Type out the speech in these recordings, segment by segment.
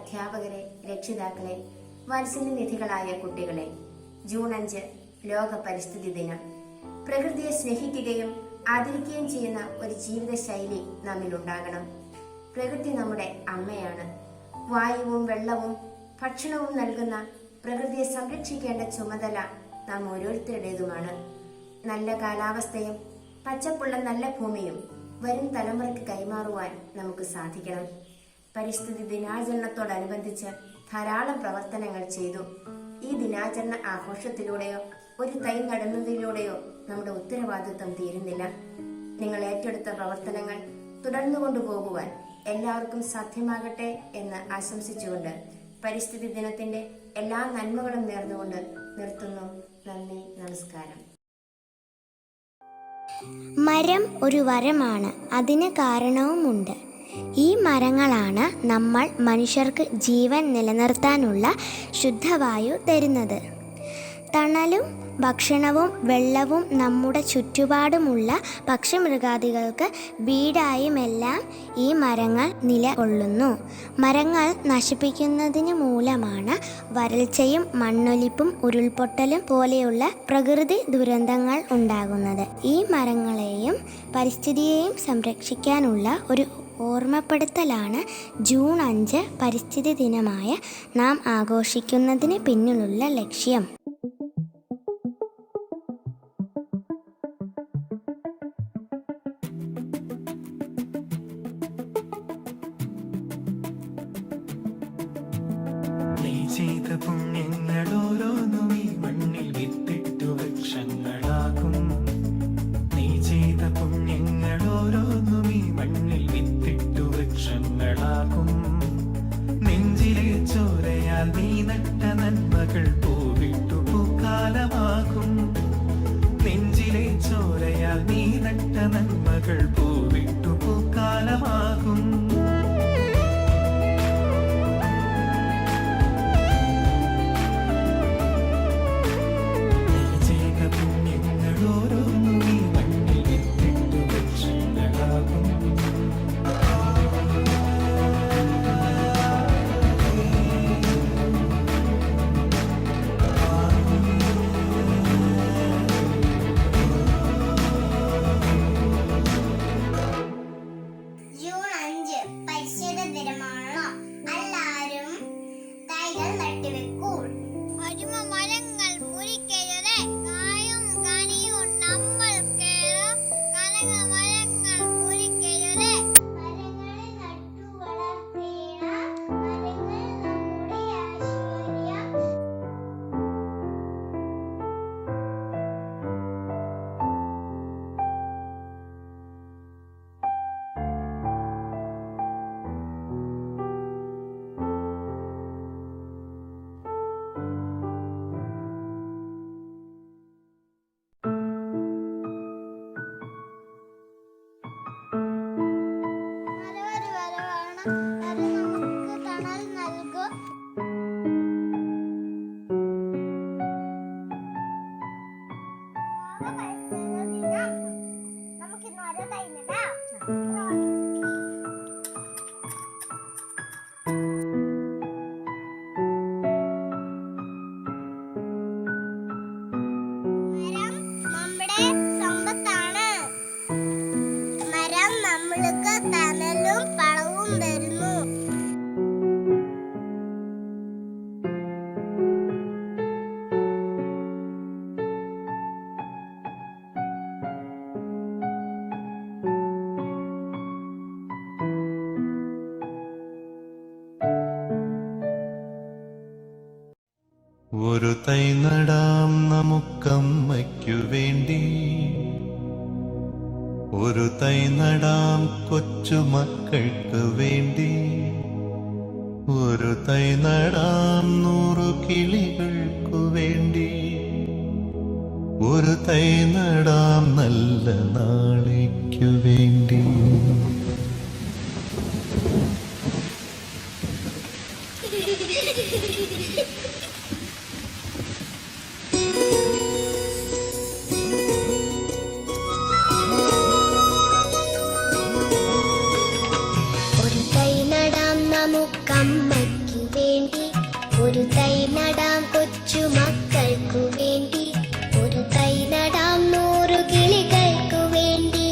അധ്യാപകരെ, രക്ഷിതാക്കളെ, വാത്സല്യനിധികളായ കുട്ടികളെ, ജൂൺ 5 ലോക പരിസ്ഥിതി ദിനം. പ്രകൃതിയെ സ്നേഹിക്കുകയും ആദരിക്കുകയും ചെയ്യുന്ന ഒരു ജീവിത ശൈലി നമ്മിൽ ഉണ്ടാകണം. പ്രകൃതി നമ്മുടെ അമ്മയാണ്. വായുവും വെള്ളവും ഭക്ഷണവും നൽകുന്ന പ്രകൃതിയെ സംരക്ഷിക്കേണ്ട ചുമതല നാം ഓരോരുത്തരുടേതുമാണ്. നല്ല കാലാവസ്ഥയും പച്ചപ്പുള്ള നല്ല ഭൂമിയും വരും തലമുറയ്ക്ക് കൈമാറുവാൻ നമുക്ക് സാധിക്കണം. പരിസ്ഥിതി ദിനാചരണത്തോടനുബന്ധിച്ച് ധാരാളം പ്രവർത്തനങ്ങൾ ചെയ്തു. ഈ ദിനാചരണ ആഘോഷത്തിലൂടെയോ ഒരു തൈ നടുന്നതിലൂടെയോ നമ്മുടെ ഉത്തരവാദിത്വം തീരുന്നില്ല. നിങ്ങൾ ഏറ്റെടുത്ത പ്രവർത്തനങ്ങൾ തുടർന്നു കൊണ്ടുപോകുവാൻ എല്ലാവർക്കും സാധ്യമാകട്ടെ എന്ന് ആശംസിച്ചുകൊണ്ട് പരിസ്ഥിതി ദിനത്തിന്റെ എല്ലാ നന്മകളും നേർന്നുകൊണ്ട് നിർത്തുന്നു. നന്ദി, നമസ്കാരം. മരം ഒരു വരമാണ്. അതിന് കാരണവുമുണ്ട്. ഈ മരങ്ങളാണ് നമ്മൾ മനുഷ്യർക്ക് ജീവൻ നിലനിർത്താനുള്ള ശുദ്ധവായു തരുന്നത്. തണലും ഭക്ഷണവും വെള്ളവും നമ്മുടെ ചുറ്റുപാടുമുള്ള പക്ഷിമൃഗാദികൾക്ക് വീടായുമെല്ലാം ഈ മരങ്ങൾ നിലകൊള്ളുന്നു. മരങ്ങൾ നശിപ്പിക്കുന്നതിന് മൂലമാണ് വരൾച്ചയും മണ്ണൊലിപ്പും ഉരുൾപൊട്ടലും പോലെയുള്ള പ്രകൃതി ദുരന്തങ്ങൾ ഉണ്ടാകുന്നത്. ഈ മരങ്ങളെയും പരിസ്ഥിതിയെയും സംരക്ഷിക്കാനുള്ള ഒരു ഓർമ്മപ്പെടുത്തലാണ് ജൂൺ 5 പരിസ്ഥിതി ദിനമായ നാം ആഘോഷിക്കുന്നതിന് പിന്നിലുള്ള ലക്ഷ്യം. ചെയ്ത പുണ്യങ്ങളോരോന്നും ഈ മണ്ണിൽ വിത്തിട്ടു വൃക്ഷങ്ങളാകും. നീ ചെയ്ത പുണ്യങ്ങളോരോന്നും ഈ മണ്ണിൽ വിത്തിട്ടു വൃക്ഷങ്ങളാകും. നെഞ്ചിലെ ചോരയാൽ നീ നട്ട നന്മകൾ പൂവിട്ടു പൂക്കാലമാകും. നെഞ്ചിലെ ചോരയാൽ നീ നട്ട നന്മകൾ പൂവിട്ടു പൂക്കാലമാകും. ഒരു തൈ നടാം നമുക്കമ്മയ്ക്കു വേണ്ടി, ഒരു തൈ നടാം കൊച്ചുമക്കൾക്ക് വേണ്ടി, ഒരു തൈ നടാം 100 കിളികൾക്കു വേണ്ടി, ഒരു തൈ നടാം നല്ല നാളേക്കു വേണ്ടി. നമുക്കമ്മയ്ക്ക് തൈ നടാം കൊച്ചു മക്കൾക്കു വേണ്ടി, ഒരു തൈ നടാം 100 കിളികൾക്കു വേണ്ടി,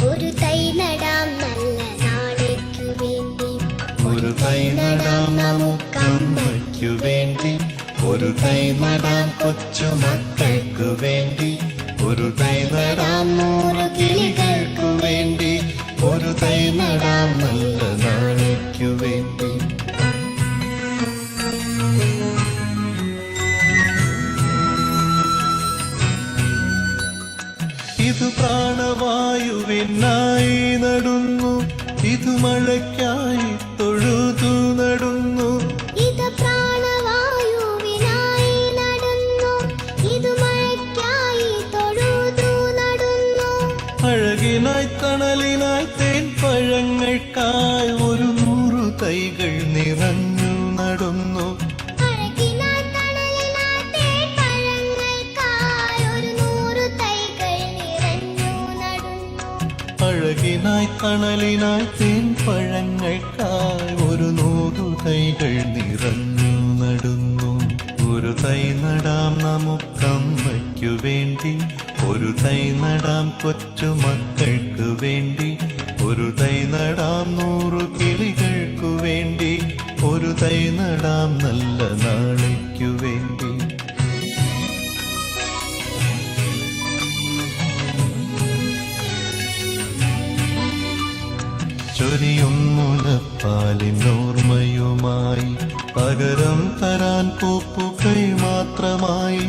ഒരു തൈ നടാം നല്ല നാളേക്കു വേണ്ടി. ഒരു തൈ നടാം നമുക്കമ്മയ്ക്കു വേണ്ടി, ഒരു തൈ നടാം കൊച്ചു മക്കൾക്കു വേണ്ടി, ഒരു തൈ നടാം 100 കിളികൾക്കു വേണ്ടി, ഒരു തൈ നടാം നല്ല നാളേക്കു വേണ്ടി. ഇത് പ്രാണവായുവിനായി നടുന്നു, ഇത് മഴയ്ക്കായി തൊഴുതു നടുന്നു. ഇത് പ്രാണവായുവിനായി നടുന്നു, ഇത് മഴയ്ക്കായി തൊഴുതു നടുന്നു. അഴകിനായി തണലിനായി തേൻ പഴങ്ങൾക്കായി 100 തൈകൾ നിറഞ്ഞു നടുന്നു. അഴകിനായി തണലിനായി തേൻ പഴങ്ങൾക്കായി 100 തൈകൾ നിറഞ്ഞു നടുന്നു. അഴകിനായി തണലിനായി തേൻ പഴങ്ങൾക്കായി 100 തൈകൾ നിറഞ്ഞു നടുന്നു. ഒരു തൈ നടാം നമുക്കമ്മയ്ക്കു വേണ്ടി, ഒരു തൈ നടാം കൊച്ചു മക്കൾക്കു വേണ്ടി, ഒരു തൈ നടാം 100 കിളികൾക്കു വേണ്ടി, ഒരു തൈ നടാം നല്ല നാളേക്കു വേണ്ടി. ചൊരിയും മുലപ്പാലിനോർമ്മയുമായി, പകരം തരാൻ പൂപ്പുകൈ മാത്രമായി.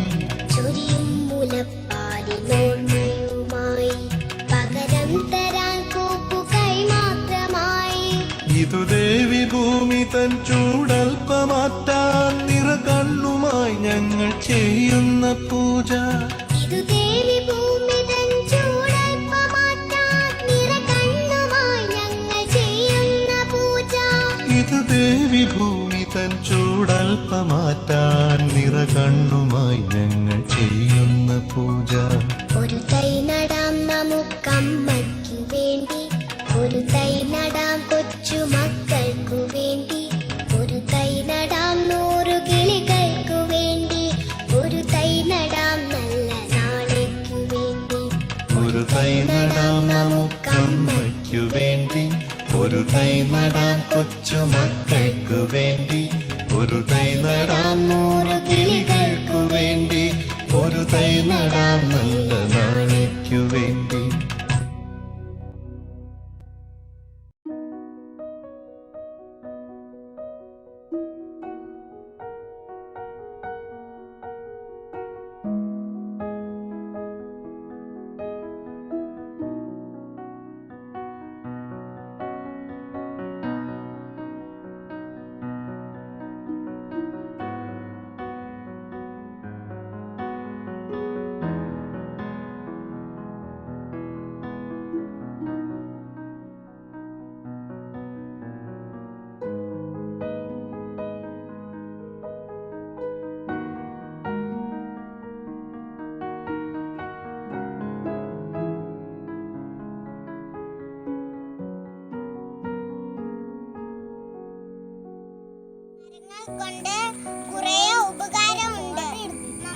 ചൊരിയും മുലപ്പാലിനോർമ്മയുമായി, പകരം തരാൻ കൂപ്പുകൈ മാത്രമായി. ഇതു ദേവി ഭൂമി തൻ ചൂടൽപ്പമാറ്റാൻ നിറകണ്ണുമായി ഞങ്ങൾ ചെയ്യുന്ന പൂജ. ഇതു ദേവി ഭൂമി തൻ ചൂടൽപ്പമാറ്റാൻ നിറകണ്ണുമായി ഞങ്ങൾ ചെയ്യുന്ന പൂജ. ഇതു ദേവി ഭൂമി തൻ ചൂടൽപ്പമാറ്റാൻ നിറകണ്ണുമായി ഞങ്ങൾ ചെയ്യുന്ന പൂജ. ഒരു തൈ നടാം നമുക്കമ്മയ്ക്കു വേണ്ടി, ഒരു തൈ നടാം കൊച്ചു മക്കൾക്കു വേണ്ടി, ഒരു തൈ നടാം 100 കിളികൾക്കു വേണ്ടി, ഒരു തൈ നടാം നല്ല നാളേക്കു വേണ്ടി. ഒരു തൈ നടാം നമുക്കമ്മയ്ക്കു വേണ്ടി, ഒരു തൈ നടാം കൊച്ചു മക്കൾക്കു വേണ്ടി, ഒരു തൈ നടാം 100 കിളികൾക്കു വേണ്ടി, ഒരു തൈ നടാം നല്ല നാളേക്കു വേണ്ടി. കൊണ്ട് കുറേ ഉപകാരമുണ്ട്.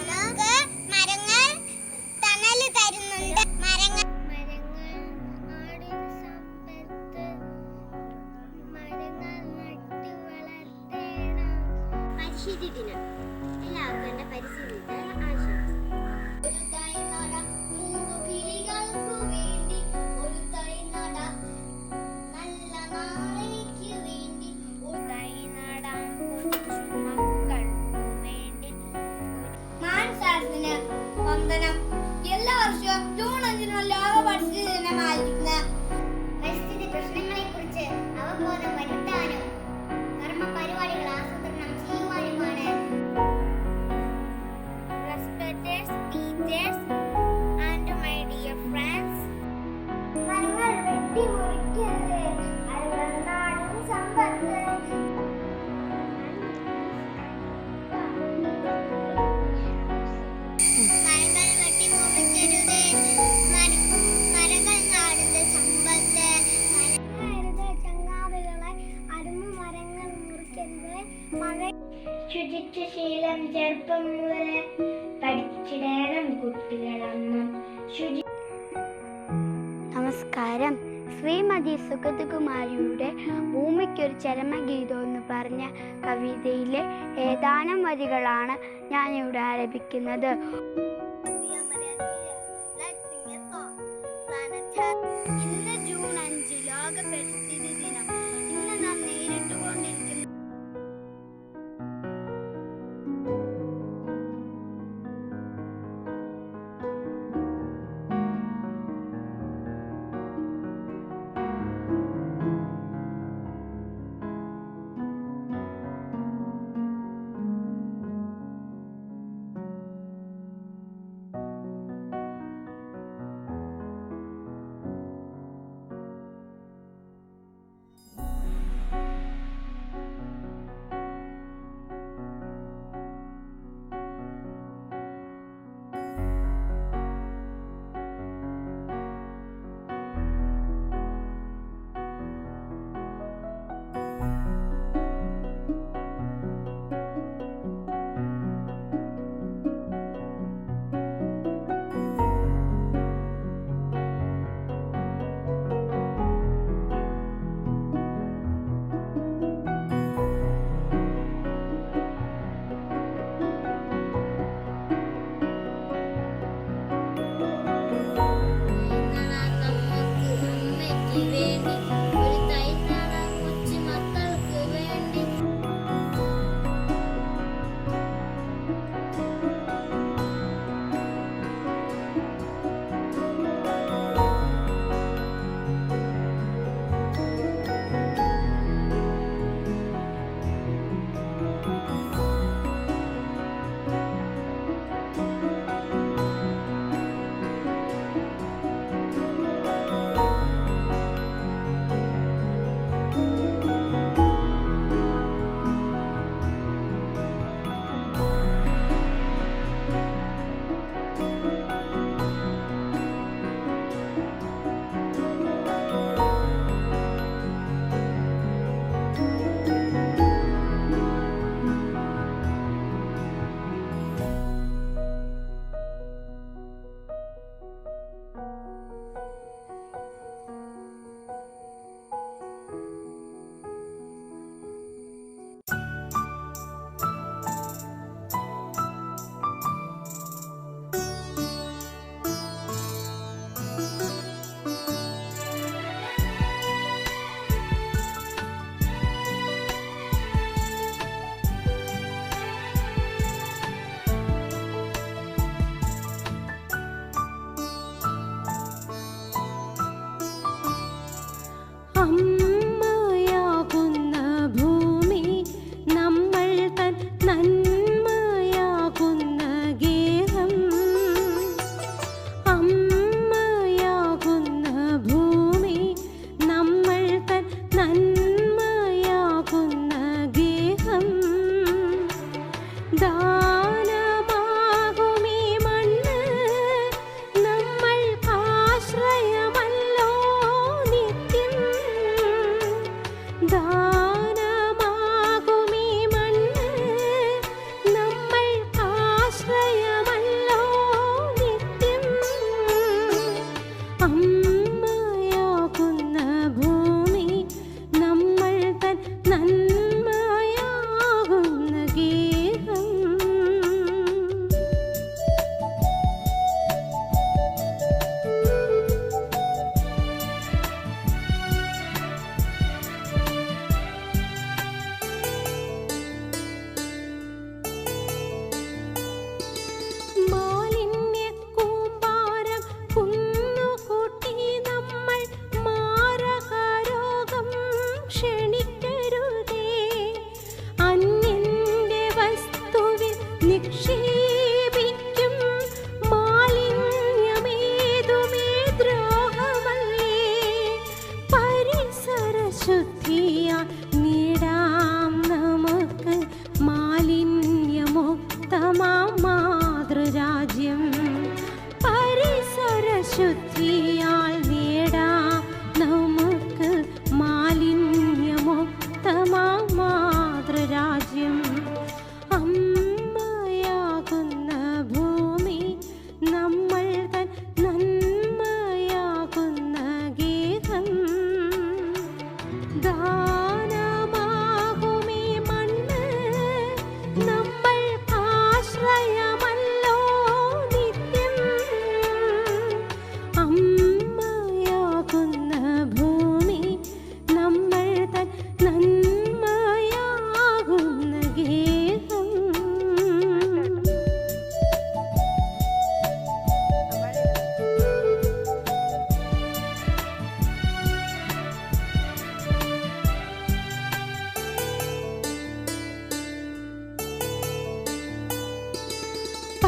നമുക്ക് മരങ്ങൾ തണല് തരുന്നുണ്ട്. മരങ്ങൾ നാടിൻ സമ്പത്ത്, മരങ്ങൾ നട്ടു വളർത്തേണം. പരിസ്ഥിതി ദിനം എല്ലാവർക്കും എൻ്റെ പരിസ്ഥിതി ദിന ആശംസകൾ. ഒരു തൈ നടാം 100 കിളികൾക്കു വേണ്ടി, ഒരു തൈ നടാം നല്ല നാളേക്കു വേണ്ടി, ഒരു തൈ നടാം കൊച്ചു മക്കൾക്കു വേണ്ടി. മാനസാരത്തിന് വന്ദനം. എല്ലാ വർഷവും ജൂൺ 5 ലോക പരിസ്ഥിതി ദിനമായിരിക്കുന്ന പരിസ്ഥിതി പ്രശ്നങ്ങളെക്കുറിച്ച് അവബോധം വരുത്താനും ശീലം ചെറുപ്പം മുതൽ പഠിച്ചിടണം കുട്ടികളെന്നും ശുചി. നമസ്കാരം. ശ്രീമതി സുഗതകുമാരിയുടെ ഭൂമിക്കൊരു ചരമഗീതം എന്ന് പറഞ്ഞ കവിതയിലെ ഏതാനും വരികളാണ് ഞാനിവിടെ ആലപിക്കുന്നത്. ഇന്ന് ജൂൺ 5 ലോക പരിസ്ഥിതി ദിനം. ഇന്ന് നാം നേരിട്ടുകൊണ്ടിരിക്കുന്ന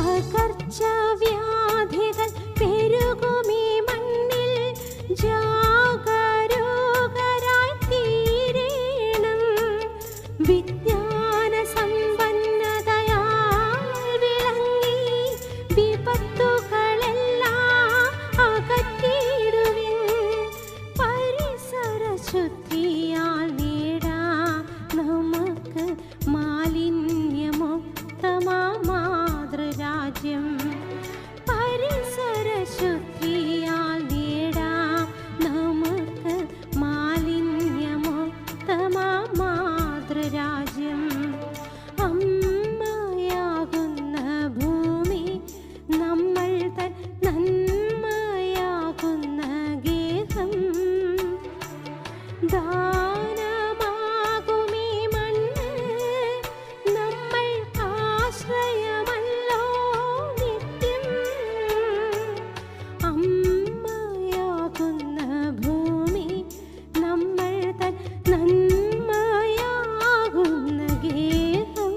പകർച്ചവ്യാധികൾ പെരുകുമീ മണ്ണിൽ ജാഗരൂകരായി തീരേണം. വിജ്ഞാന സമ്പന്നതയാൽ വിളങ്ങി വിപത്തുകളെല്ലാം അകറ്റിയിടുവിൻ. പരിസര ശുദ്ധിയാൽ നേടാം നമുക്ക് മാലിന്യമുക്തമാ മാതൃരാജ്യം. പരിസര ശുദ്ധിയാൽ നേടാം നമുക്ക് മാലിന്യമുക്തമാ മാതൃരാജ്യം. അമ്മയാകുന്ന ഭൂമി നമ്മൾ തൻ നന്മയാകുന്ന ഗേഹം. ദാനമാകുമീ മണ്ണ് നമ്മൾക്കാശ്രയമല്ലോ നിത്യം. അമ്മയാകുന്ന ഭൂമി നമ്മൾ തൻ നന്മയാകുന്ന ഗേഹം.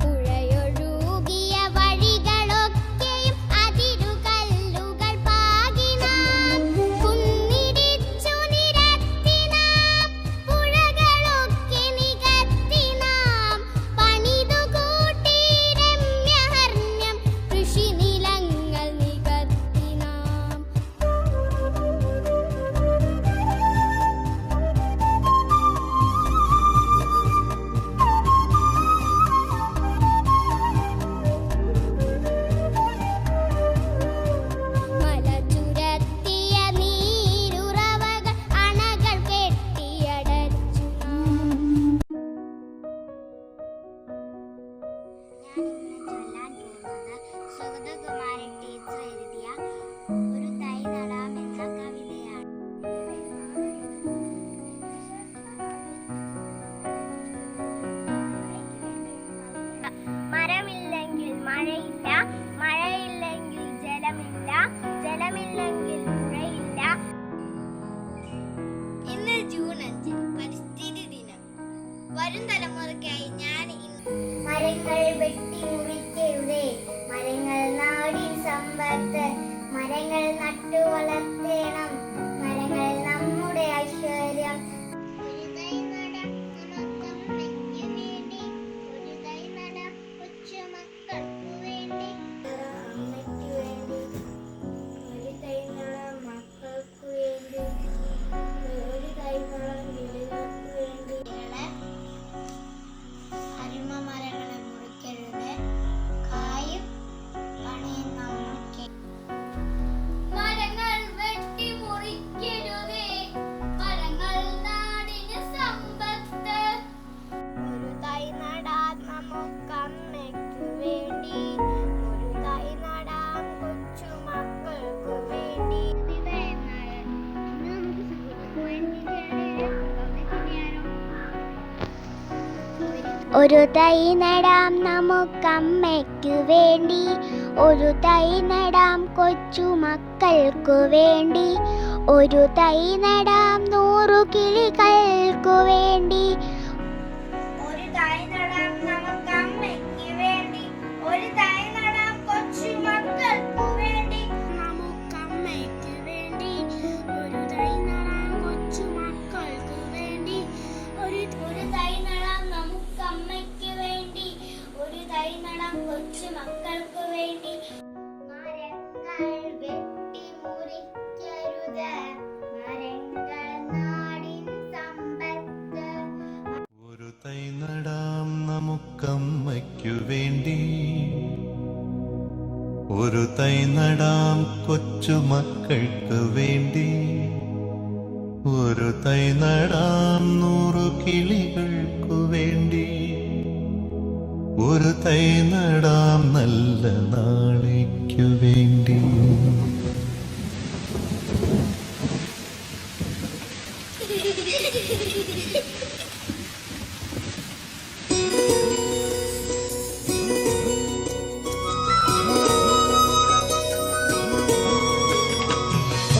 പുഴയൊഴുകിയ വഴികളൊക്കെയും അതിരുകല്ലുകൾ പാകിനാം. കുന്നിടിച്ചു നിരത്തിനാം. പുഴകളൊക്കെ നികത്തിനാം. പണിതുകൂട്ടി രമ്യഹർമ്മ്യം കൃഷിനിലങ്ങൾ നികത്തിനാം. മല ചുരത്തിയ നീരുറവകൾ അണകൾ കെട്ടിയടച്ചു നാം. ഞാനിന്ന് ചൊല്ലാൻ പോകുന്നത് സുഗതകുമാരൻ ടീച്ചർ എഴുതിയ ഒരു തൈ നടാം എന്ന കവിതയാണ്. മരമില്ലെങ്കിൽ മഴയില്ല, മഴയില്ലെങ്കിൽ ജലമില്ല, ജലമില്ലെങ്കിൽ പുഴയില്ല. ഇന്ന് ജൂൺ 5 പരിസ്ഥിതി ദിനം. വരും തലമുറയ്ക്കായി ഞാൻ മരങ്ങൾ വെട്ടി മുറിക്കരുതേ, മരങ്ങൾ നാടിൻ സമ്പത്ത്. മരങ്ങൾ നട്ടു വളർത്തേണം, മരങ്ങൾ നമ്മുടെ ഐശ്വര്യം. ഒരു തൈ നടാം നമുക്കമ്മയ്ക്ക് വേണ്ടി, ഒരു തൈ നടാം കൊച്ചുമക്കൾക്ക് വേണ്ടി. അമ്മയ്ക്ക് വേണ്ടി ഒരു തൈ നടാം, മക്കൾക്ക് വേണ്ടി ഒരു തൈ നടാം, വീടുകൾക്ക് വേണ്ടി. അരുമ മരങ്ങളെ മുറിക്കരുത്, കായും പണിയും നമുക്ക്. മരങ്ങൾ വെട്ടി മുറിക്കരുതേ, മരങ്ങൾ നാടിന് സമ്പത്ത്. ഒരു തൈ നടാം നമുക്കമ്മയ്ക്ക് വേണ്ടി, ഒരു തൈ നടാം കൊച്ചുമക്കൾക്ക് വേണ്ടി. ഒരു തൈ നടാം നമുക്കമ്മയ്ക്കു വേണ്ടി, ഒരു തൈ നടാം കൊച്ചുമക്കൾക്കു വേണ്ടി, ഒരു തൈ നടാം 100 കിളികൾക്കു വേണ്ടി. ഒരു തൈ നടാം നമുക്കമ്മയ്ക്ക് വേണ്ടി, ഒരു തൈ നടാം കൊച്ചുമക്കൾക്കു വേണ്ടി. നമുക്കമ്മയ്ക്ക് വേണ്ടി ഒരു തൈ നടാം കൊച്ചുമക്കൾക്കു വേണ്ടി, ഒരു തൈ നടാം നമുക്കമ്മയ്ക്ക് വേണ്ടി, ഒരു തൈ നടാം കൊച്ചുമക്കൾക്ക് വേണ്ടി. മരങ്ങൾ വെട്ടി മുറിക്കരുത്, മരങ്ങൾ നാടിൻ സമ്പത്ത്. ഒരു തൈ നടാം നമുക്കമ്മയ്ക്കു വേണ്ടി, ഒരു തൈ നടാം കൊച്ചുമക്കൾക്ക് വേണ്ടി, ഒരു തൈ നടാം 100 കിളികൾക്കു വേണ്ടി, ഒരു തൈ നടാം നല്ല നാളേക്കു വേണ്ടി.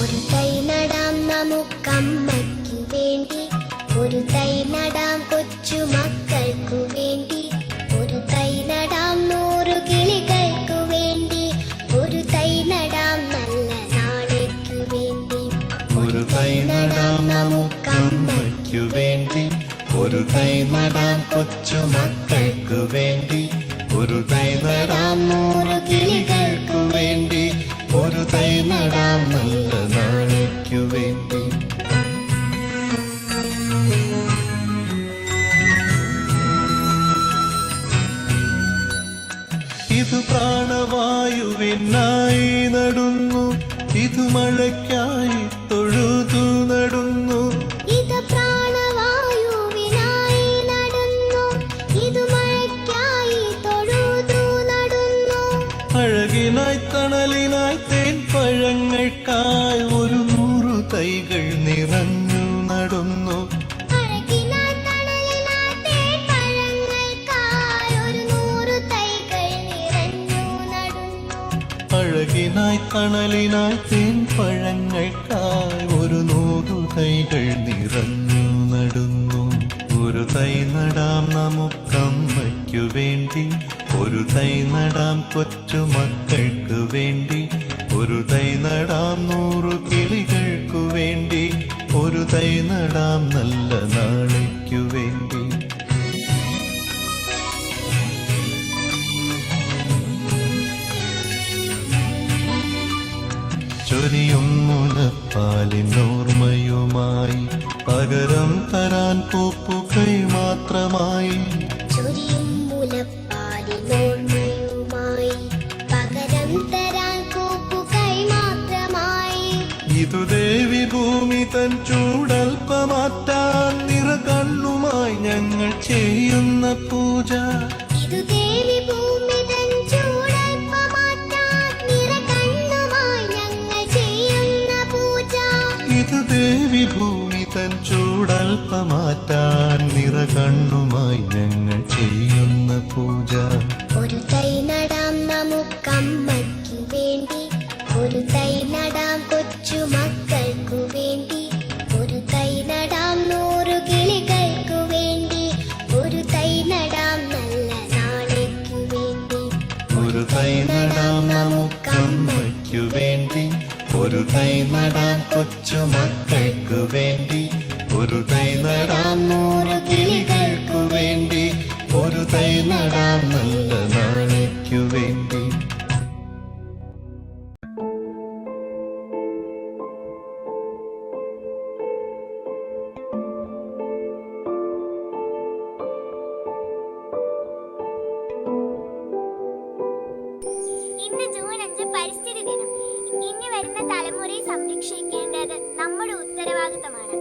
ഒരു തൈ നടാം നമുക്കമ്മയ്ക്ക് വേണ്ടി, ഒരു തൈ നടാം കൊച്ചുമക്കൾക്കു വേണ്ടി, ഒരു തൈ തൈ നടാം കൊച്ചു മക്കൾക്കു വേണ്ടി, ഒരു തൈ നടാം 100 കിളികൾക്കു വേണ്ടി, ഒരു തൈ നടാം നല്ല നാളേക്കു വേണ്ടി. ഇത് പ്രാണവായുവിനായി നടുന്നു, ഇത് മഴയ്ക്കായി തൊഴുതു നടുന്നു. ഇത് പ്രാണവായുവിനായി നടന്നു, ഇത് മഴയ്ക്കായി തൊഴുതു നടന്നു. അഴകിനായി തണലിനായി തേൻ പഴങ്ങൾക്കായി 100 തൈകൾ നിറഞ്ഞു നടുന്നു. അഴകിനായി തണലിനായി തേൻപഴങ്ങൾക്കായി 100 തൈകൾ നിറഞ്ഞു നടന്നു. അഴകിനായി തണലിനായി തേൻ പഴങ്ങൾക്കായി 100 തൈകൾ നിറഞ്ഞു നടുന്നു. ഒരു തൈ നടാം നമുക്കമ്മയ്ക്കു വേണ്ടി, ഒരു തൈ നടാം കൊച്ചു മക്കൾക്കു വേണ്ടി, ഒരു തൈ നടാം 100 കിളികൾക്കു വേണ്ടി, ഒരു തൈ നടാം നല്ല നാളേക്കു വേണ്ടി. ചൊരിയും മുലപ്പാലിനോർമ്മയുമായി, പകരം തരാൻ പൂപ്പുകൈ മാത്രമായി. ചൊരിയും മുലപ്പാലിനോർമ്മയുമായി, പകരം തരാൻ കൂപ്പുകൈ മാത്രമായി. ഇതു ദേവി ഭൂമി തൻ ചൂടൽപ്പമാറ്റാൻ നിറകണ്ണുമായി ഞങ്ങൾ ചെയ്യുന്ന പൂജ. ഇതു ദേവി ഭൂമി തൻ ചൂടൽപ്പമാറ്റാൻ നിറകണ്ണുമായി ഞങ്ങൾ ചെയ്യുന്ന പൂജ. ഇതു ദേവി ഭൂമി തൻ ചൂടൽപ്പമാറ്റാൻ നിറകണ്ണുമായി ഞങ്ങൾ ചെയ്യുന്ന പൂജ. ഒരു തൈ നടാം നമുക്കമ്മയ്ക്കു വേണ്ടി, ഒരു തൈ നടാം കൊച്ചു മക്കൾക്കു വേണ്ടി, ഒരു തൈ നടാം 100 കിളികൾക്കു വേണ്ടി, ഒരു തൈ നടാം നല്ല നാളേക്കു വേണ്ടി. ഒരു തൈ നടാം നമുക്കമ്മയ്ക്കു വേണ്ടി, ഒരു തൈ നടാം കൊച്ചു മക്കൾക്കു വേണ്ടി, ഒരു തൈ നടാം 100 കിളികൾക്കു വേണ്ടി, ഒരു തൈ നടാം നല്ല നാളേക്കു വേണ്ടി. ഇന്ന് ജൂൺ 5 പരിസ്ഥിതി ദിനം. ഇനി വരുന്ന തലമുറയെ സംരക്ഷിക്കേണ്ടത് നമ്മുടെ ഉത്തരവാദിത്തമാണ്.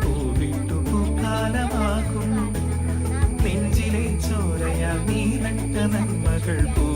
പൂവിട്ടു പൂക്കാലമാകും നെഞ്ചിലെ ചോരയാൽ നീ നട്ട നന്മകൾ പൂ